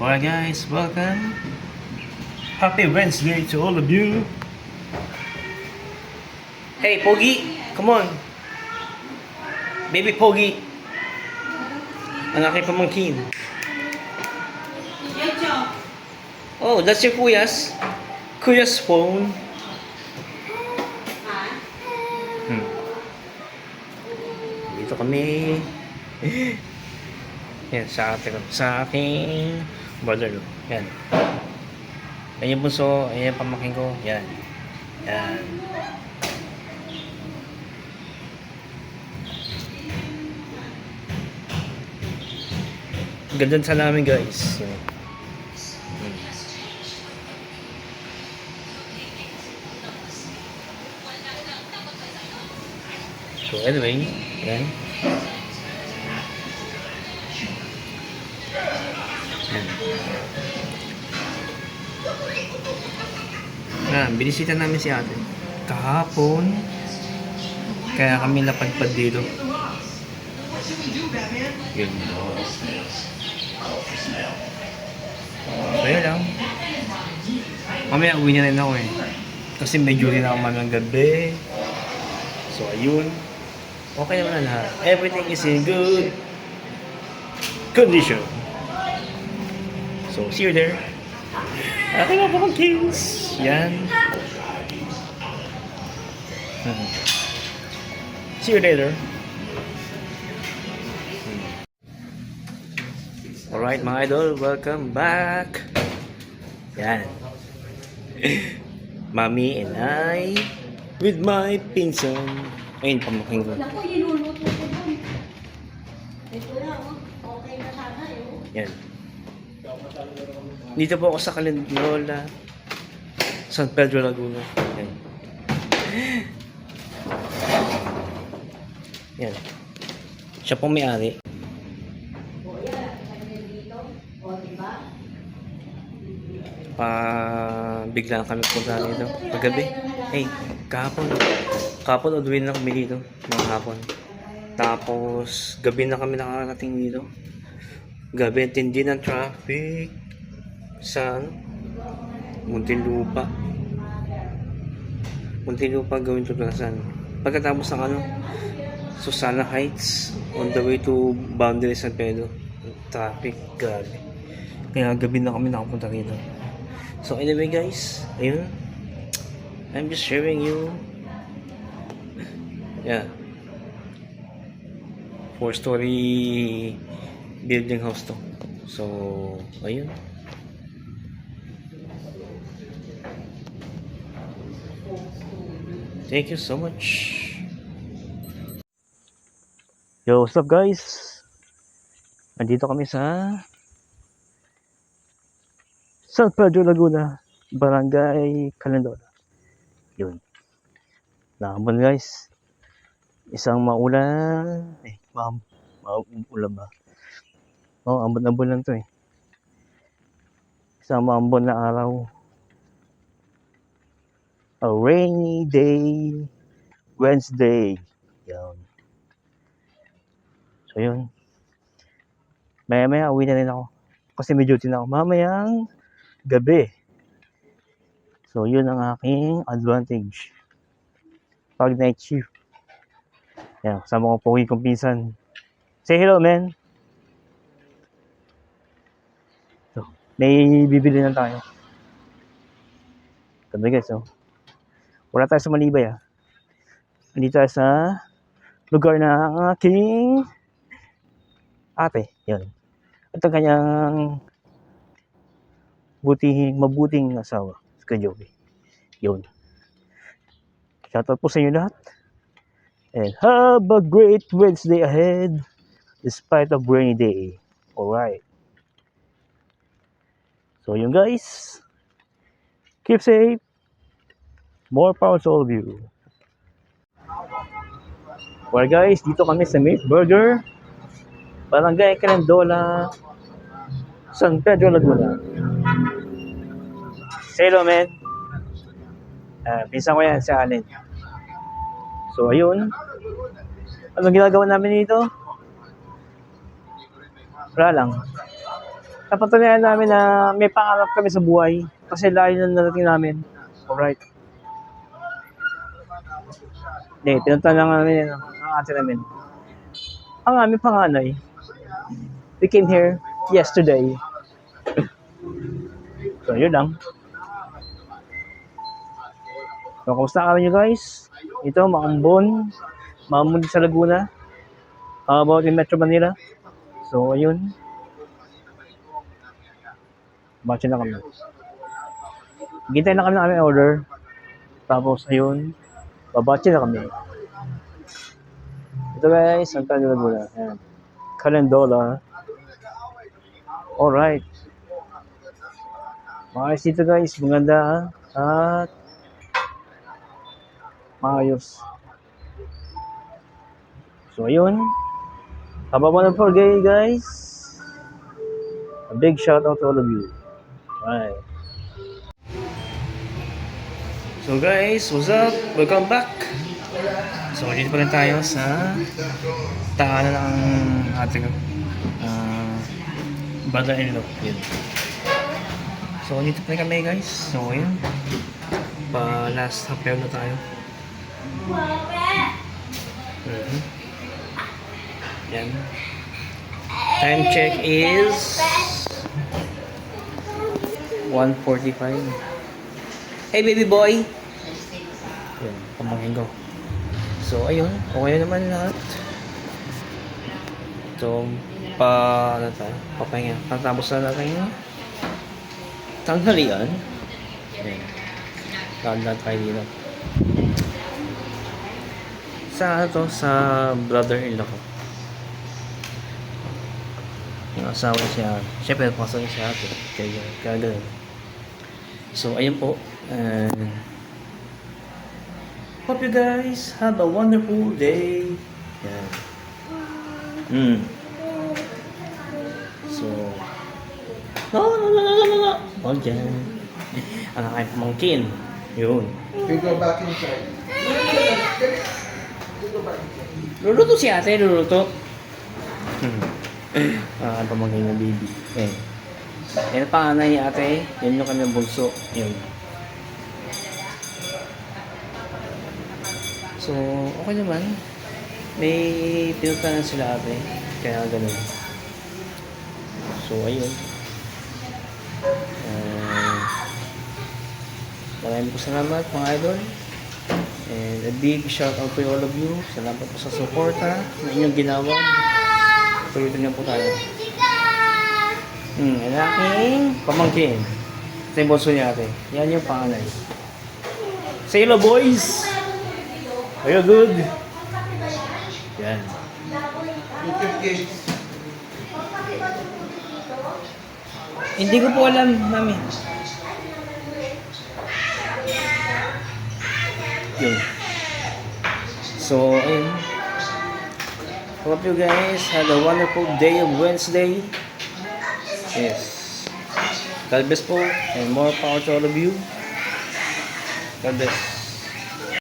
Alright guys, welcome. Happy Wednesday to all of you. Hey Pogi, come on. Baby Pogi. Ang aking pamangkin. Oh, that's your kuyas. Kuyas phone. Dito kami. Yan, sa aking brother. Yan. Yan yung bunso, yan yung pamangkin ko. Yan. Yan. Ganda sa namin guys. So anyway, yan. Binisita namin si ate kahapon. Kaya kami napadpad dito. Yun. So yun lang. Mamaya uwi na rin ako eh. Kasi medyo rin ako magang gabi. So ayun. Okay naman na lahat. Everything is in good condition. So see you there. Ating mga pamangkins. Yan. See you later. Alright mga idol, welcome back. Yan. Mommy and I with my pinsan. Ayun, pamangkin ko. Naku, yinuluto ko doon. Ito na, okay na sana yun. Yan. Dito po ako sa Calindola, San Pedro, Laguna. Yan. Yan. Siya pong may-ari. O yan, kanya dito. O, diba? Bigla kami punta dito. Paggabi. Hey, kahapon. Kahapon, uduin na kami dito. Mga hapon. Tapos, gabi na kami nakarating dito. Gabi, tindi ng traffic. Sa Muntinlupa. Muntinlupa gawin to Plasan. Pagkatapos ng Susana Heights on the way to Boundary San Pedro. Traffic, grabe. Kaya gabi na kami nakapunta rito. So anyway guys, ayun. I'm just sharing you. Yeah. 4-story building house to. So, ayun. Thank you so much. Yo, what's up guys? Andito kami sa San Pedro, Laguna, Barangay Calindola. Yun. Nakabon guys. Isang maulan. Maulan ba? Oh, ambon-ambon lang to eh. Isang maambon na araw. A rainy day, Wednesday. Yan. So yun. Maya-maya uwi na rin ako. Kasi may duty na ako mamayang gabi. So yun ang aking advantage. Pag night shift. Yan, kasama ko pogi kong pinsan. Say hello, man. So, may bibili na tayo. Ganda guys, oh. Wala tayo sa Malibay, ah. Nandito tayo sa lugar ng aking ate. Yan. Ito kanyang mabuting asawa. Si Kajobi. Yun. Shoutout po sa inyo lahat. And have a great Wednesday ahead despite of rainy day. Alright. So yun guys. Keep safe. More power to all of you. Well guys, dito kami sa Meat Burger, Barangay Calindola, San Pedro, Laguna. Say hello, man. Pinsan ko yan, si Allen. So ayun. Anong ginagawa namin dito? Wala lang. napatunayan namin na may pangarap kami sa buhay kasi layo na narating namin. Alright. Hindi, pinunta lang namin ang ate namin. Ang aming panganay, we came here yesterday. So, yun lang. So, kumusta kami nyo guys? Ito, Maambon. Maambon sa Laguna. How about in Metro Manila? So, ayun. Batch na kami. Gintay na kami ng aming order. Tapos, ayun. Babatch na kami. Ito guys, ang Metro Laguna. Ayan. Calendola. Alright. Maayos dito guys. Maganda. At maayos. So, ayun. Have a wonderful day, guys. A big shout out to all of you. Bye. So, guys, what's up? Welcome back. So, dito pa rin tayo sa tahanan ng ating brother-in-law. Yun. So, dito pa rin kami, guys. So, ayun. Pa last half hour na tayo. Yan. Time check is 1:45. Hey baby boy. Yan, pamangkin ko. So ayun, okay naman lahat. So ano tayo? Papahinga. Tatapos na natin yung tanghalian. Yan. Lahat tayo dito. Sa ano to? Sa brother-in-law ko. Yung asawa siya. Siyempre, pasok niya siya ate. Kaya ganun. So, ayun po. And hope you guys have a wonderful day. Yan. So, no. O dyan. Ang aking pamangkin. Yun. We go back inside. Luluto si ate, luluto. Pamangkin ng baby. Eh. Yan ang panganay ni ate. Yan yung kanyang bunso. Yun. So, okay naman. May pinuntahan sila ate. Kaya ganun. So, ayun. Maraming po salamat mga idol. And a big shout out to all of you. Salamat po sa suporta na inyong ginawa. Tuloy niyo po tayo. Ang aking pamangkin. Ito yung bunso niya ate. Yan yung panganay. Say hello boys! Are you good? Yan. Hindi ko po alam, mami. Yun. So, ayun. Hope you guys had a wonderful day of Wednesday. Yes. God bless po and more power to all of you. God bless.